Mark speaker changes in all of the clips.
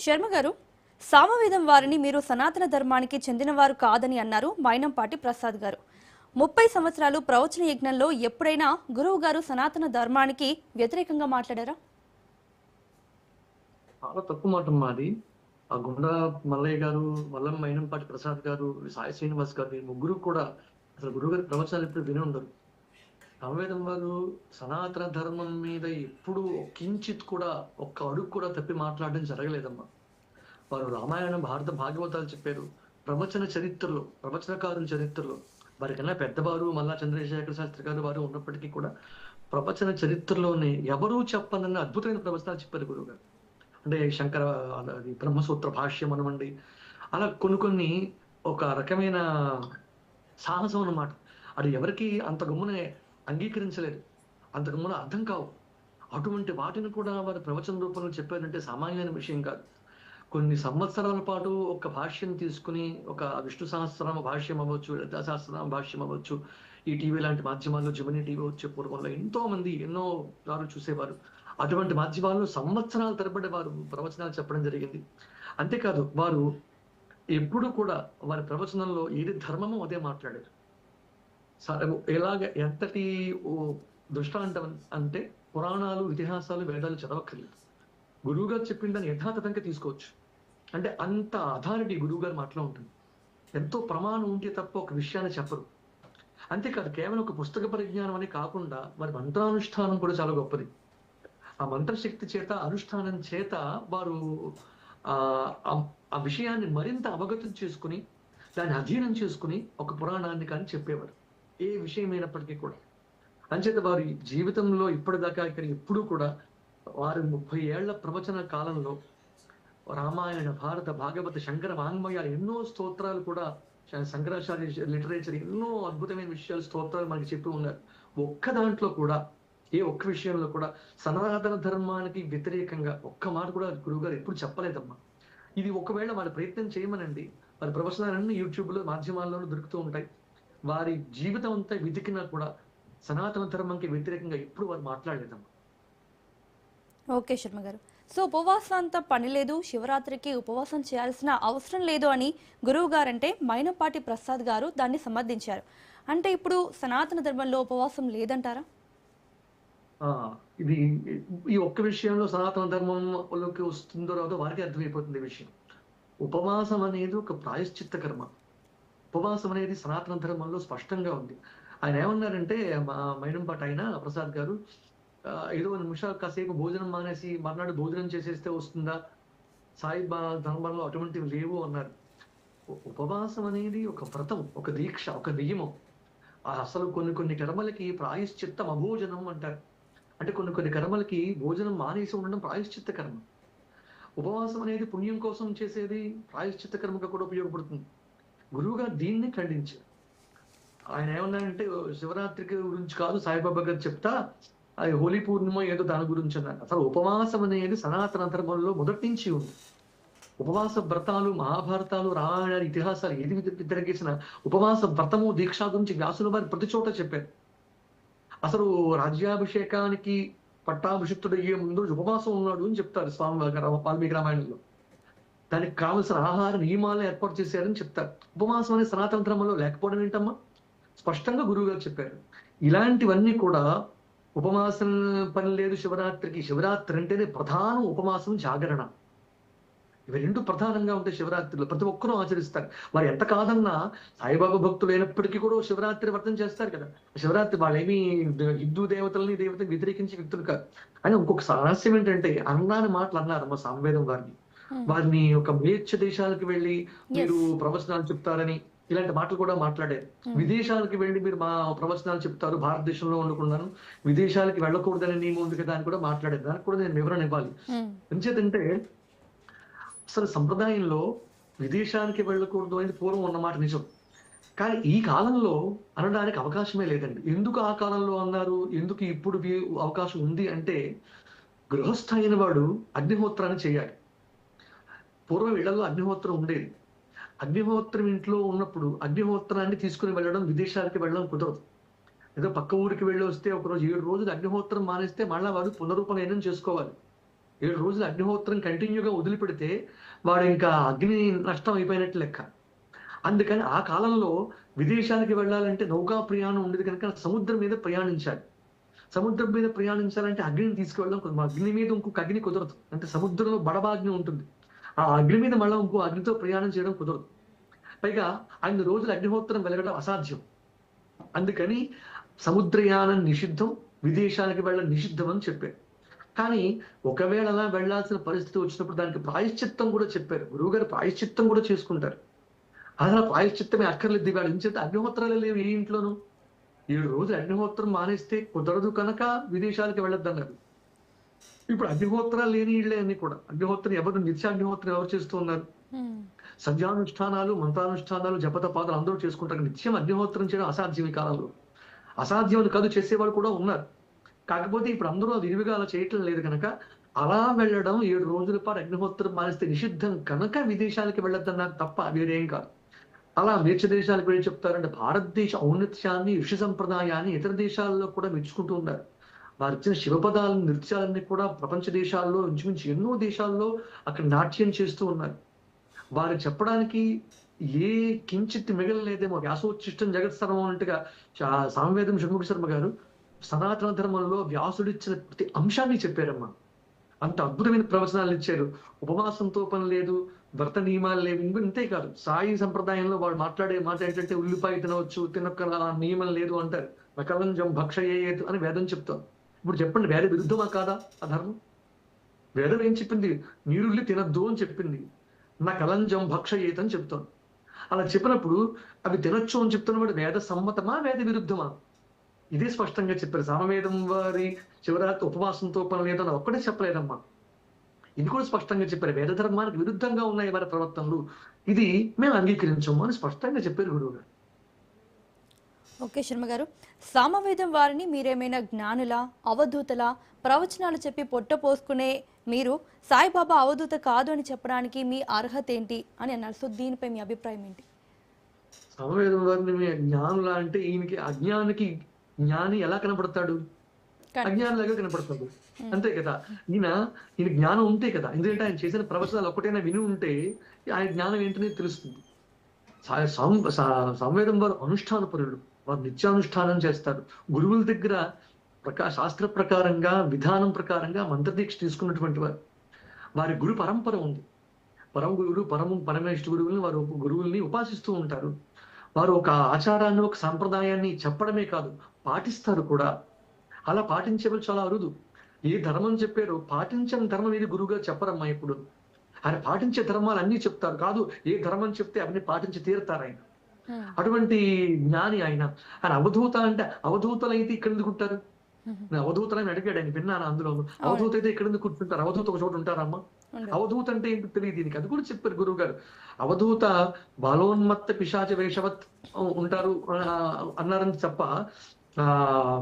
Speaker 1: శర్మ గారు, సామవేదం వారిని మీరు సనాతన ధర్మానికి చెందినవారు కాదని అన్నారు మైనంపాటి ప్రసాద్ గారు. 30 సంవత్సరాలు ప్రవచన యజ్ఞంలో ఎప్పుడైనా గురువు గారు సనాతన ధర్మానికి వ్యతిరేకంగా మాట్లాడారా?
Speaker 2: చాలా తప్పు మాట మాది. ఆ గుండా మల్లయ్య గారు, మల్లం మైనంపాటి ప్రసాద్ గారు, సాయి శ్రీనివాస్ గారు, ఈ ముగ్గురు కూడా అసలు గురువు గారి ప్రవచనాలు ఎప్పుడు విని ఉండరు. సామవేదం వారు సనాతన ధర్మం మీద ఎప్పుడు కించిత్ కూడా ఒక్క అడుగు కూడా తప్పి మాట్లాడడం జరగలేదమ్మా. వారు రామాయణం, భారత భాగవతాలు చెప్పారు. ప్రవచన చరిత్రలో, ప్రవచనకారుల చరిత్రలో వారికన్నా పెద్దవారు మల్లా చంద్రశేఖర శాస్త్రి గారు వారు ఉన్నప్పటికీ కూడా ప్రవచన చరిత్రలోనే ఎవరూ చెప్పనన్న అద్భుతమైన ప్రవచనాలు చెప్పారు గురువు గారు. అంటే శంకర అది బ్రహ్మసూత్ర భాష్యం అనమండి, అలా కొన్ని ఒక రకమైన సాహసం అన్నమాట. అది ఎవరికి అంత గమ్మునే అంగీకరించలేదు, అంత గమ్మున అర్థం కావు. అటువంటి వాటిని కూడా వారి ప్రవచన రూపంలో చెప్పారంటే సామాన్యమైన విషయం కాదు. కొన్ని సంవత్సరాల పాటు ఒక భాష్యం తీసుకుని, ఒక విష్ణు సహస్రనామ భాష్యం అవ్వచ్చు, లలితా సహస్రనామ భాష్యం అవ్వచ్చు, ఈ టీవీ లాంటి మాధ్యమాల్లో, జమినీ టీవీ వచ్చే పూర్వంలో ఎంతో మంది ఎన్నో సార్లు చూసేవారు. అటువంటి మాధ్యమాల్లో సంవత్సరాల తరబడి వారు ప్రవచనాలు చెప్పడం జరిగింది. అంతేకాదు వారు ఎప్పుడు కూడా వారి ప్రవచనంలో ఏది ధర్మమో అదే మాట్లాడారు. ఎలాగ ఎంతటి దృష్టాంతం అంటే పురాణాలు, ఇతిహాసాలు, వేదాలు చదవక్కర్లేదు. గురువుగారు చెప్పిన దాన్ని యథాతథంగా తీసుకోవచ్చు. అంటే అంత అథారిటీ గురువుగారి మాటలో ఉంటుంది. ఎంతో ప్రమాణం ఉంటే తప్ప ఒక విషయాన్ని చెప్పరు. అంతేకాదు కేవలం ఒక పుస్తక పరిజ్ఞానం అని కాకుండా వారి మంత్రానుష్ఠానం కూడా చాలా గొప్పది. ఆ మంత్రశక్తి చేత, అనుష్ఠానం చేత వారు ఆ విషయాన్ని మరింత అవగతం చేసుకుని, దాన్ని అధీనం చేసుకుని ఒక పురాణాన్ని కానీ చెప్పేవారు, ఏ విషయమైనప్పటికీ కూడా. అంచేత వారి జీవితంలో ఇప్పటిదాకా ఇక్కడ ఎప్పుడూ కూడా వారి 30 ఏళ్ల ప్రవచన కాలంలో రామాయణ, భారత, భాగవత, శంకర వాంగ్మయాలు ఎన్నో స్తోత్రాలు కూడా, శంకరాచార్య లిటరేచర్ ఎన్నో అద్భుతమైన విషయాలు, స్తోత్రాలు మనకి చెప్పి ఉన్నారు. ఒక్క దాంట్లో కూడా, ఏ ఒక్క విషయంలో కూడా సనాతన ధర్మానికి వ్యతిరేకంగా ఒక్క మాట కూడా గురువుగారు ఎప్పుడు చెప్పలేదమ్మా. ఇది ఒకవేళ వారి ప్రయత్నం చేయమనండి, వారి ప్రవచనాలన్నీ యూట్యూబ్లో, మాధ్యమాల్లోనూ దొరుకుతూ ఉంటాయి. వారి జీవితం అంతా వెతికినా కూడా సనాతన ధర్మంకి వ్యతిరేకంగా ఎప్పుడు వారు మాట్లాడలేదమ్మా.
Speaker 1: ఓకే శర్మ గారు. సో ఉపవాసం అంత పని లేదు, శివరాత్రికి ఉపవాసం చేయాల్సిన అవసరం లేదు అని గురువు గారంటే మైనంపాటి ప్రసాద్ గారు దాన్ని సమర్థించారు. అంటే ఇప్పుడు సనాతన ధర్మంలో ఉపవాసం లేదంటారా?
Speaker 2: ఇది ఈ ఒక్క విషయంలో సనాతన ధర్మంలోకి వస్తుందో రాదో వారికి అర్థమైపోతుంది ఈ విషయం. ఉపవాసం అనేది ఒక ప్రాయశ్చిత్త కర్మ. ఉపవాసం అనేది సనాతన ధర్మంలో స్పష్టంగా ఉంది. ఆయన ఏమన్నారంటే, మా మైనంపాటి ఆయన ప్రసాద్ గారు, ఏదో నిమిషాలు కాసేపు భోజనం మానేసి మర్నాడు భోజనం చేసేస్తే వస్తుందా? సాయిబా ధర్మంలో అటువంటివి లేవు అన్నారు. ఉపవాసం అనేది ఒక వ్రతం, ఒక దీక్ష, ఒక నియమం. అసలు కొన్ని కర్మలకి ప్రాయశ్చిత్తం అభోజనం అంటారు. అంటే కొన్ని కర్మలకి భోజనం మానేసి ఉండడం ప్రాయశ్చిత్త కర్మ. ఉపవాసం అనేది పుణ్యం కోసం చేసేది, ప్రాయశ్చిత్త కర్మగా కూడా ఉపయోగపడుతుంది. గురువుగారు దీన్ని ఖండించారు. ఆయన ఏమన్నారంటే, శివరాత్రికి గురించి కాదు సాయిబాబా గారు చెప్తా, అది హోలీ పూర్ణిమ ఏదో దాని గురించి అన్నారు. అసలు ఉపవాసం అనేది సనాతన ధర్మంలో మొదటి నుంచి ఉంది. ఉపవాస వ్రతాలు, మహాభారతాలు, రామాయణ ఇతిహాసాలు ఏది తిరగేసిన ఉపవాస వ్రతము, దీక్ష గురించి వ్యాసుల వారి ప్రతి చోట చెప్పారు. అసలు రాజ్యాభిషేకానికి పట్టాభిషిక్తుడు అయ్యే ముందు ఉపవాసం ఉన్నాడు అని చెప్తారు స్వామి వాల్మీకి రామాయణంలో. దానికి కావలసిన ఆహార నియమాలను ఏర్పాటు చేశారని చెప్తారు. ఉపవాసం అనే సనాతన ధర్మంలో లేకపోవడం ఏంటమ్మా? స్పష్టంగా గురువు గారు చెప్పారు. ఇలాంటివన్నీ కూడా ఉపవాసం పని లేదు శివరాత్రికి. శివరాత్రి అంటేనే ప్రధానం ఉపవాసం, జాగరణ. ఇవి రెండు ప్రధానంగా ఉంటాయి శివరాత్రిలో. ప్రతి ఒక్కరూ ఆచరిస్తారు. మరి ఎంత కాదన్నా సాయిబాబా భక్తులు అయినప్పటికీ కూడా శివరాత్రి వ్రతం చేస్తారు కదా. శివరాత్రి వాళ్ళేమీ హిందూ దేవతల్ని వ్యతిరేకించే వ్యక్తులు కాదు. అని ఇంకొక రహస్యం ఏంటంటే, అన్నాని మాటలు అన్నారమ్మ సామవేదం వారిని ఒక మేచ్ఛ దేశాలకు వెళ్ళి మీరు ప్రవచనాలు చెప్తారని ఇలాంటి మాటలు కూడా మాట్లాడారు. విదేశాలకు వెళ్ళి మీరు మా ప్రవచనాలు చెప్తారు, భారతదేశంలో ఉండకుండాను విదేశాలకి వెళ్ళకూడదని నియమం ఉంది కదా అని కూడా మాట్లాడారు. దానికి కూడా నేను వివరణ ఇవ్వాలి. ఎంచేతంటే అసలు సంప్రదాయంలో విదేశానికి వెళ్ళకూడదు అనేది పూర్వం ఉన్నమాట నిజం. కానీ ఈ కాలంలో అనడానికి అవకాశమే లేదండి. ఎందుకు ఆ కాలంలో అన్నారు, ఎందుకు ఇప్పుడు అవకాశం ఉంది అంటే, గృహస్థ అయిన వాడు అగ్నిహోత్రాన్ని చేయాలి. పూర్వం ఇళ్లలో అగ్నిహోత్రం ఉండేది. అగ్నిహోత్రం ఇంట్లో ఉన్నప్పుడు అగ్నిహోత్రాన్ని తీసుకుని వెళ్ళడం, విదేశాలకి వెళ్ళడం కుదరదు. ఏదో పక్క ఊరికి వెళ్ళి వస్తే ఒకరోజు 7 రోజులు అగ్నిహోత్రం మానేస్తే మళ్ళా వాడు పునరుపనయనం చేసుకోవాలి. 7 రోజులు అగ్నిహోత్రం కంటిన్యూగా వదిలిపెడితే వాడు ఇంకా అగ్ని నష్టం అయిపోయినట్టు లెక్క. అందుకని ఆ కాలంలో విదేశాలకు వెళ్ళాలంటే నౌకా ప్రయాణం ఉండేది కనుక సముద్రం మీద ప్రయాణించాలి. సముద్రం మీద ప్రయాణించాలంటే అగ్నిని తీసుకువెళ్ళడం కుదరదు. అగ్ని మీద ఇంకొక అగ్ని కుదరదు. అంటే సముద్రంలో బడబాగ్ని ఉంటుంది. ఆ అగ్ని మీద మళ్ళీ ఇంకో అగ్నితో ప్రయాణం చేయడం కుదరదు. పైగా 5 రోజులు అగ్నిహోత్రం వెలగడం అసాధ్యం. అందుకని సముద్రయానం నిషిద్ధం, విదేశాలకు వెళ్ళడం నిషిద్ధం అని చెప్పారు. కానీ ఒకవేళ అలా వెళ్లాల్సిన పరిస్థితి వచ్చినప్పుడు దానికి ప్రాయశ్చిత్తం కూడా చెప్పారు. గురువుగారు ప్రాయశ్చిత్తం కూడా చేసుకుంటారు. అలా ప్రాయశ్చిత్తమే అక్కర్లేదు. ఇవాళ ఇంచేత అగ్నిహోత్రాలు లేవు ఏ ఇంట్లోనూ. 7 రోజులు అగ్నిహోత్రం మానేస్తే కుదరదు కనుక విదేశాలకు వెళ్ళొద్దన్నారు. ఇప్పుడు అగ్నిహోత్రాలు లేని ఇళ్లే అన్ని కూడా. అగ్నిహోత్రం ఎవరు నిత్యాగ్నిహోత్రం ఎవరు చేస్తూ ఉన్నారు? సంధ్యానుష్ఠానాలు, మంత్రానుష్ఠానాలు, జపతపాదాలు అందరూ చేసుకుంటారు. నిత్యం అగ్నిహోత్రం చేయడం అసాధ్యం ఈ కాలంలో. అసాధ్యం కాదు, చేసేవాళ్ళు కూడా ఉన్నారు. కాకపోతే ఇప్పుడు అందరూ అది విరివిగా అలా చేయటం లేదు కనుక అలా వెళ్ళడం 7 రోజుల పాటు అగ్నిహోత్రం మానేస్తే నిషిద్ధం కనుక విదేశాలకు వెళ్ళొద్దన్నారు తప్ప వేరేం కాదు. అలా మిగతా దేశాలకు వెళ్ళి చెప్తారంటే భారతదేశ ఔన్నత్యాన్ని, ఋషి సంప్రదాయాన్ని ఇతర దేశాల్లో కూడా మెచ్చుకుంటూ ఉన్నారు. వారు ఇచ్చిన శివపదాలను, నృత్యాలన్నీ కూడా ప్రపంచ దేశాల్లో ఇంచుమించు ఎన్నో దేశాల్లో అక్కడ నాట్యం చేస్తూ ఉన్నారు. వారు చెప్పడానికి ఏ కించిత్ మిగలలేదేమో. వ్యాసోచ్ఛిష్టం జగత్సర్వం అన్నట్టుగా సామవేదం షణ్ముఖ శర్మ గారు సనాతన ధర్మంలో వ్యాసుడిచ్చిన ప్రతి అంశాన్ని చెప్పారమ్మా. అంత అద్భుతమైన ప్రవచనాలు ఇచ్చారు. ఉపవాసంతో పని లేదు, వ్రత నియమాలు లేవు. ఇంతే కాదు, సాయి సంప్రదాయంలో వాడు మాట్లాడే మాట ఏంటంటే ఉల్లిపాయ తినవచ్చు, తినక నియమం లేదు అంటారు. నకలంజం భక్షయేత్ అని వేదం చెప్తాం. ఇప్పుడు చెప్పండి, వేద విరుద్ధమా కాదా ఆ ధర్మం? వేదం ఏం చెప్పింది? నీరుల్లి తినద్దు అని చెప్పింది. నా కలంజం భక్షయేత్ అని చెప్తాం. అలా చెప్పినప్పుడు అవి తినొచ్చు అని చెప్తున్నవాడు వేద సమ్మతమా, వేద విరుద్ధమా? ఇదే స్పష్టంగా చెప్పారు. సామవేదం వారి శివరాత్రి ఉపవాసంతో పని లేదని ఒక్కడే చెప్పలేదమ్మా. ఇది కూడా స్పష్టంగా చెప్పారు. వేద ధర్మానికి విరుద్ధంగా ఉన్నాయి వారి ప్రవర్తనలు, ఇది మేము అంగీకరించము అని స్పష్టంగా చెప్పారు గురువు గారు.
Speaker 1: ఓకే శర్మ గారు, సామవేదం వారిని మీరేమైనా జ్ఞానుల, అవధూతల, ప్రవచనాలు చెప్పి పొట్ట పోసుకునే మీరు సాయిబాబా అవధూత కాదు అని చెప్పడానికి మీ అర్హత ఏంటి అని అన్నారు. సో దీనిపై మీ అభిప్రాయం ఏంటి?
Speaker 2: సామవేదం వారిని జ్ఞానుల అంటే ఈయనకి అజ్ఞానికి జ్ఞాని ఎలా కనపడతాడు? అజ్ఞానిలాగా కనపడతాడు, అంతే కదా. ఈయన జ్ఞానం ఉంటే కదా, ఎందుకంటే ఆయన చేసిన ప్రవచనాలు ఒక్కటైనా విని ఉంటే ఆయన జ్ఞానం ఏంటనేది తెలుస్తుంది. సంవేదం వారు అనుష్ఠాన పరులు, వారు నిత్యానుష్ఠానం చేస్తారు. గురువుల దగ్గర శాస్త్ర ప్రకారంగా, విధానం ప్రకారంగా మంత్రదీక్ష తీసుకున్నటువంటి వారు. వారి గురు పరంపర ఉంది. పరమ గురువులు, పరమేశ్వర గురువుల్ని వారు గురువుల్ని ఉపాసిస్తూ ఉంటారు. వారు ఒక ఆచారాన్ని, ఒక సాంప్రదాయాన్ని చెప్పడమే కాదు, పాటిస్తారు కూడా. అలా పాటించే వాళ్ళు చాలా అరుదు. ఏ ధర్మం చెప్పారో పాటించని ధర్మం ఏది గురువుగా చెప్పరమ్మా ఎప్పుడు. ఆయన పాటించే ధర్మాలు అన్ని చెప్తారు. కాదు, ఏ ధర్మం చెప్తే అవన్నీ పాటించి తీరుతారు ఆయన. అటువంటి జ్ఞాని ఆయన. ఆయన అవధూత అంటే, అవధూతలు అయితే ఇక్కడ ఎందుకు ఉంటారు? నేను అవధూతలని అడిగాడు ఆయన, విన్నాను అందులోను. అవధూత అయితే ఇక్కడ ఎందుకు కూర్చుంటారు? అవధూత ఒక చోట ఉంటారమ్మా? అవధూత అంటే ఏంటి తెలియదు దీనికి. అది కూడా చెప్పారు గురువు గారు. అవధూత బాలోన్మత్త పిశాచ వేషవత్ ఉంటారు అన్నారని తప్ప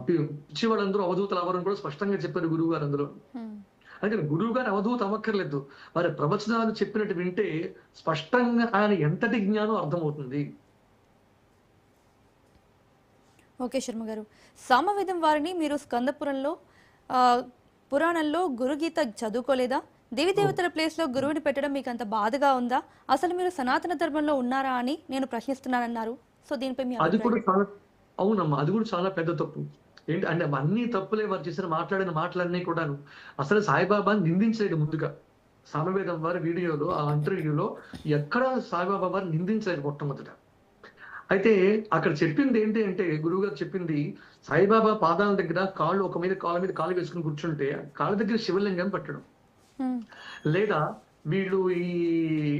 Speaker 2: పిచ్చివాళ్ళందరూ అవధూతలు అవరని కూడా స్పష్టంగా చెప్పారు గురువు గారు అందులో. అంటే గురువు గారు అవధూత అవ్వక్కర్లేదు, వారి ప్రవచనాలు చెప్పినట్టు వింటే స్పష్టంగా ఆయన ఎంతటి జ్ఞానం అర్థమవుతుంది.
Speaker 1: ఓకే శర్మ గారు, సామవేదం వారిని మీరు స్కందపురంలో పురాణంలో గురుగీత చదువుకోలేదా? దేవతల ప్లేస్ లో గురువుని పెట్టడం మీకు అంత బాధగా ఉందా? అసలు మీరు సనాతన ధర్మంలో ఉన్నారా అని నేను ప్రశ్నిస్తున్నానన్నారు. సో దీనిపై మీ
Speaker 2: అది కూడా చాలా, అవునమ్మా, అది కూడా చాలా పెద్ద తప్పు. ఏంటి అంటే అన్ని తప్పులే వారు చేసిన మాట్లాడిన మాటలన్నీ కూడాను. అసలు సాయిబాబాని నిందించలేడు ముందుగా. సామవేదం వారి వీడియోలో, ఆ ఇంటర్వ్యూలో ఎక్కడ సాయిబాబా వారిని నిందించలేదు మొట్టమొదట. అయితే అక్కడ చెప్పింది ఏంటి అంటే, గురువు గారు చెప్పింది, సాయిబాబా పాదాల దగ్గర కాళ్ళు కాళ్ళ మీద కాళ్ళు వేసుకుని కూర్చుంటే కాళ్ళ దగ్గర శివలింగం పెట్టడం, లేదా వీళ్ళు ఈ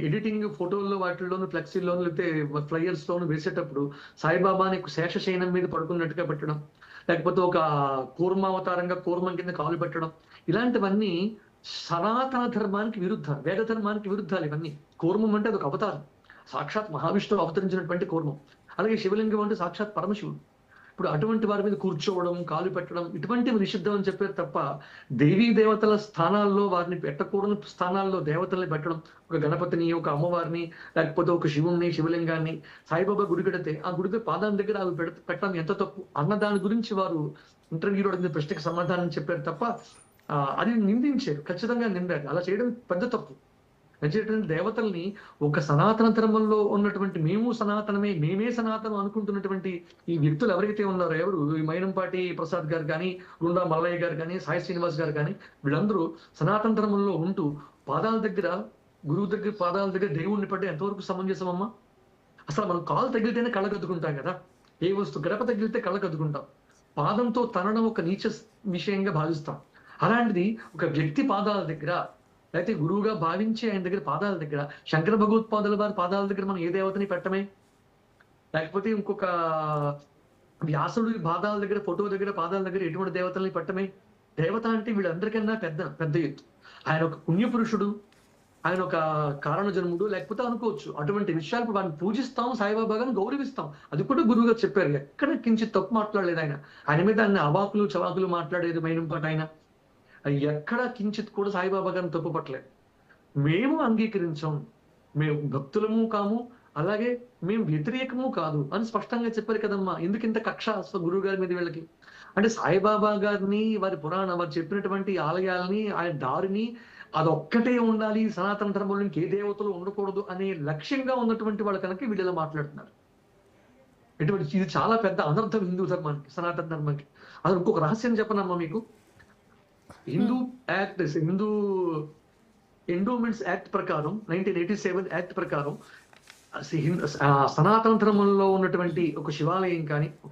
Speaker 2: ఎడిటింగ్ ఫోటోల్లో వాటిల్లోను, ఫ్లెక్సీల్లోను, లేకపోతే ఫ్లైయర్స్ లోను వేసేటప్పుడు సాయిబాబాని శేషశయనం మీద పడుకున్నట్టుగా పెట్టడం, లేకపోతే ఒక కూర్మావతారంగా కూర్మం కింద కాలు పెట్టడం, ఇలాంటివన్నీ సనాతన ధర్మానికి విరుద్ధ, వేద ధర్మానికి విరుద్ధాలు ఇవన్నీ. కూర్మం అంటే అదొక అవతారం, సాక్షాత్ మహావిష్ణువు అవతరించినటువంటి కూర్మం. అలాగే శివలింగం అంటే సాక్షాత్ పరమశివుడు. ఇప్పుడు అటువంటి వారి మీద కూర్చోవడం, కాలు పెట్టడం, ఇటువంటివి నిషిద్ధం అని చెప్పారు తప్ప దేవీ దేవతల స్థానాల్లో వారిని పెట్టకూడని స్థానాల్లో దేవతల్ని పెట్టడం, ఒక గణపతిని, ఒక అమ్మవారిని, లేకపోతే ఒక శివుణ్ణి, శివలింగాన్ని, సాయిబాబా గుడి కడితే ఆ గుడికి పాదం దగ్గర అవి పెట్టడం ఎంత తప్పు అన్న దాని గురించి వారు ఇంటర్వ్యూలో అడిగిన ప్రశ్నకి సమాధానం చెప్పారు తప్ప అది నిందించారు, ఖచ్చితంగా నిందారు. అలా చేయడం పెద్ద తప్పు. నచ్చేటువంటి దేవతల్ని ఒక సనాతన ధర్మంలో ఉన్నటువంటి మేము సనాతనమే, మేమే సనాతనం అనుకుంటున్నటువంటి ఈ వ్యక్తులు ఎవరైతే ఉన్నారో, ఎవరు ఈ మైనంపాటి ప్రసాద్ గారు కానీ, గుండా మల్లయ్య గారు కానీ, సాయి శ్రీనివాస్ గారు కానీ, వీళ్ళందరూ సనాతన ధర్మంలో ఉంటూ పాదాల దగ్గర, గురువు దగ్గర పాదాల దగ్గర దేవుణ్ణి పడ్డ ఎంతవరకు సమంజసమమ్మా? అసలు మనం కాలు తగిలితేనే కళ్ళకద్దుకుంటాం కదా. ఏ వస్తువు గడప తగిలితే కళ్ళకద్దుకుంటాం. పాదంతో తనడం ఒక నీచ విషయంగా భావిస్తాం. అలాంటిది ఒక వ్యక్తి పాదాల దగ్గర, లేకపోతే గురువుగా భావించి ఆయన దగ్గర పాదాల దగ్గర, శంకర భగవత్పాదుల వారి పాదాల దగ్గర మనం ఏ దేవతని పెట్టమే, లేకపోతే ఇంకొక వ్యాసుడి పాదాల దగ్గర, ఫోటో దగ్గర, పాదాల దగ్గర ఎటువంటి దేవతల్ని పెట్టమే. దేవత అంటే వీళ్ళందరికన్నా పెద్ద పెద్ద ఎత్తు. ఆయన ఒక పుణ్యపురుషుడు, ఆయన ఒక కారణ జన్ముడు లేకపోతే అనుకోవచ్చు. అటువంటి విషయాలు వాడిని పూజిస్తాం, సాయిబాబా గారిని గౌరవిస్తాం. అది కూడా గురువు గారు చెప్పారు. ఎక్కడ కించిత్ తప్పు మాట్లాడలేదు ఆయన. ఆయన మీద ఆయన అవాకులు చవాకులు మాట్లాడేది మైనంపాటి ఆయన. ఎక్కడ కించిత్ కూడా సాయిబాబా గారిని తప్పు పట్టలేదు. మేము అంగీకరించాం, మేము భక్తులము కాము, అలాగే మేము వ్యతిరేకము కాదు అని స్పష్టంగా చెప్పారు కదమ్మా. ఎందుకు ఇంత కక్ష గురువు గారి మీద వీళ్ళకి? అంటే సాయిబాబా గారిని, వారి వారు చెప్పినటువంటి ఆలయాల్ని, ఆయన దారిని అదొక్కటే ఉండాలి, సనాతన ధర్మంలో ఇంకే దేవతలు ఉండకూడదు అనే లక్ష్యంగా ఉన్నటువంటి వాళ్ళు కనుక వీళ్ళు ఇలా మాట్లాడుతున్నారు. ఇది చాలా పెద్ద అనర్థం హిందూ ధర్మానికి, సనాతన ధర్మానికి. అది ఇంకొక రహస్యం చెప్పనమ్మా మీకు. Hindu act, Hindu endowments act ప్రకారం, 1987 యాక్ట్ ప్రకారం సనాతన ధర్మంలో ఉన్నటువంటి ఒక శివాలయం కానీ, ఒక